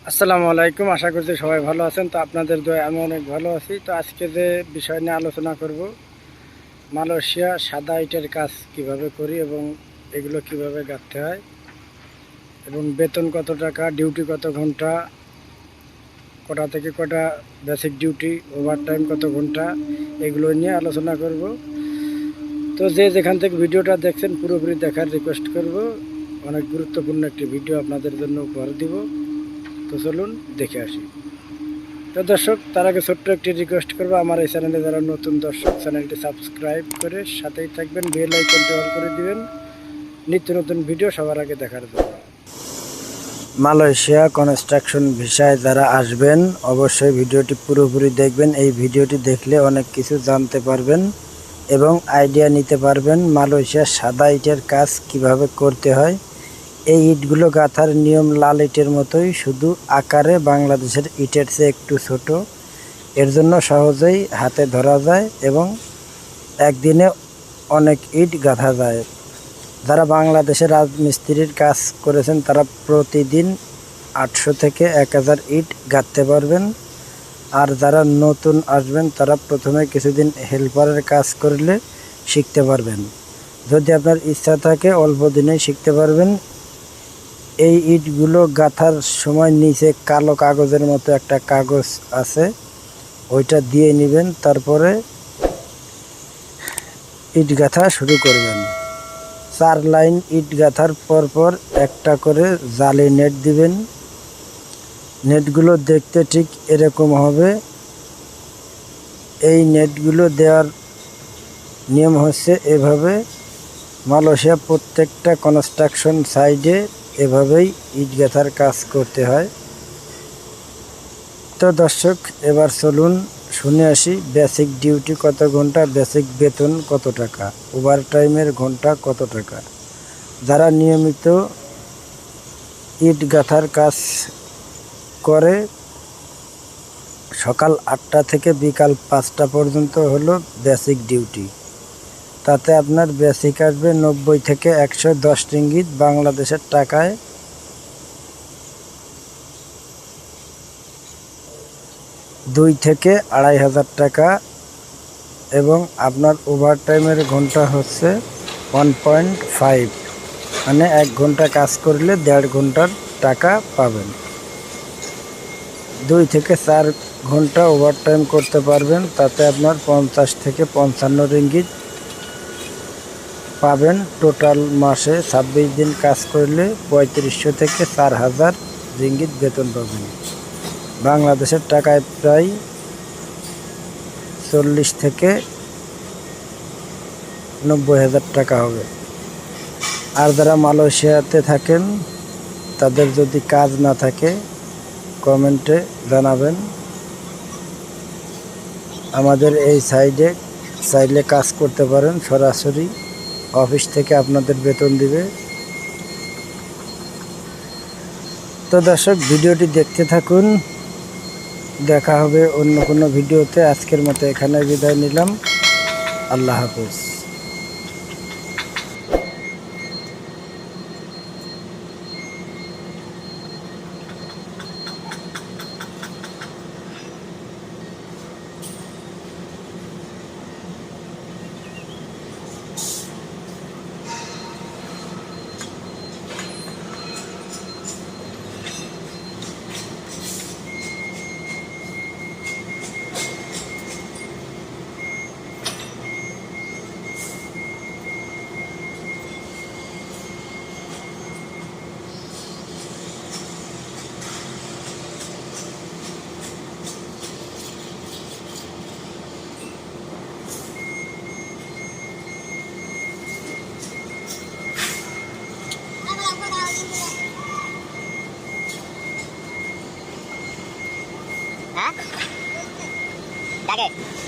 আসসালামু আলাইকুম। আশা করছি সবাই ভালো আছেন। তো আপনাদের দোয়ায় আমি অনেক ভালো আছি। তো আজকে যে বিষয় নিয়ে আলোচনা করব, মালয়েশিয়া সাদা ইটের কাজ কিভাবে করি এবং এগুলো কিভাবে গাঁথতে হয় এবং বেতন কত টাকা, ডিউটি কত ঘন্টা, কটা থেকে কটা বেসিক ডিউটি, ওভারটাইম কত ঘন্টা, এগুলো নিয়ে আলোচনা করব। তো যে যেখান থেকে ভিডিওটা দেখছেন পুরোপুরি দেখার রিকোয়েস্ট করব। অনেক গুরুত্বপূর্ণ একটি ভিডিও আপনাদের জন্য উপহার দিব। তো চলুন দেখে আসি। তো দর্শক, তার আগে ছোট্ট একটি রিকোয়েস্ট করবো, আমার এই চ্যানেলে যারা নতুন দর্শক, চ্যানেলটি সাবস্ক্রাইব করে সাথেই থাকবেন, বেল আইকনটি অন করে দিবেন নিত্য নতুন ভিডিও সবার আগে দেখার জন্য। মালয়েশিয়া কনস্ট্রাকশন ভিসায় যারা আসবেন অবশ্যই ভিডিওটি পুরোপুরি দেখবেন। এই ভিডিওটি দেখলে অনেক কিছু জানতে পারবেন এবং আইডিয়া নিতে পারবেন মালয়েশিয়ার সাদা ইটের কাজ কিভাবে করতে হয়। এই ইটগুলো গাঁথার নিয়ম লাল ইটের মতোই, শুধু আকারে বাংলাদেশের ইটের চেয়ে একটু ছোট। এর জন্য সহজেই হাতে ধরা যায় এবং একদিনে অনেক ইট গাঁথা যায়। যারা বাংলাদেশের রাজমিস্ত্রির কাজ করেছেন তারা প্রতিদিন 800 থেকে 1000 ইট গাঁথতে পারবেন। আর যারা নতুন আসবেন তারা প্রথমে কিছুদিন হেল্পারের কাজ করলে শিখতে পারবেন। যদি আপনার ইচ্ছা থাকে অল্প দিনেই শিখতে পারবেন। এই ইটগুলো গাঁথার সময় নিচে কালো কাগজের মতো একটা কাগজ আছে, ওইটা দিয়ে নেবেন। তারপরে ইট গাঁথা শুরু করবেন। 4 লাইন ইট গাঁথার পরপর একটা করে জালি নেট দিবেন। নেটগুলো দেখতে ঠিক এরকম হবে। এই নেটগুলো দেওয়ার নিয়ম হচ্ছে এভাবে। মালয়েশিয়া প্রত্যেকটা কনস্ট্রাকশন সাইডে এভাবেই ইট গাঁথার কাজ করতে হয়। তো দর্শক, এবার চলুন শুনে আসি বেসিক ডিউটি কত ঘন্টা, বেসিক বেতন কত টাকা, ওভার টাইমের ঘন্টা কত টাকা। যারা নিয়মিত ইট গাঁথার কাজ করে সকাল 8টা থেকে বিকাল 5টা পর্যন্ত হলো বেসিক ডিউটি। তাতে আপনার বেসিক আসবে 90 থেকে 110 রিঙ্গিত বাংলাদেশের টাকায়। 2 থেকে 2500 টাকা। এবং আপনার ওভার টাইমের ঘন্টা হচ্ছে 1.5, মানে 1 ঘন্টা কাজ করলে 1.5 ঘন্টার টাকা পাবেন। 2 থেকে 4 ঘন্টা ওভার টাইম করতে পারবেন, তাতে আপনার 50 থেকে 55 রিঙ্গিত পাবেন। টোটাল মাসে 26 দিন কাজ করলে 3500 থেকে 4000 রিঙ্গিত বেতন পাবেন। বাংলাদেশের টাকায় প্রায় 40 থেকে 90,000 টাকা হবে। আর যারা মালয়েশিয়াতে থাকেন তাদের যদি কাজ না থাকে কমেন্টে জানাবেন। আমাদের এই সাইডে চাইলে কাজ করতে পারেন, সরাসরি অফিস থেকে আপনাদের বেতন দিবে। তো দর্শক, ভিডিওটি দেখতে থাকুন। দেখা হবে অন্য কোনো ভিডিওতে। আজকের মতো এখানে বিদায় নিলাম। আল্লাহ হাফেজ। Hả? Dạ kìa.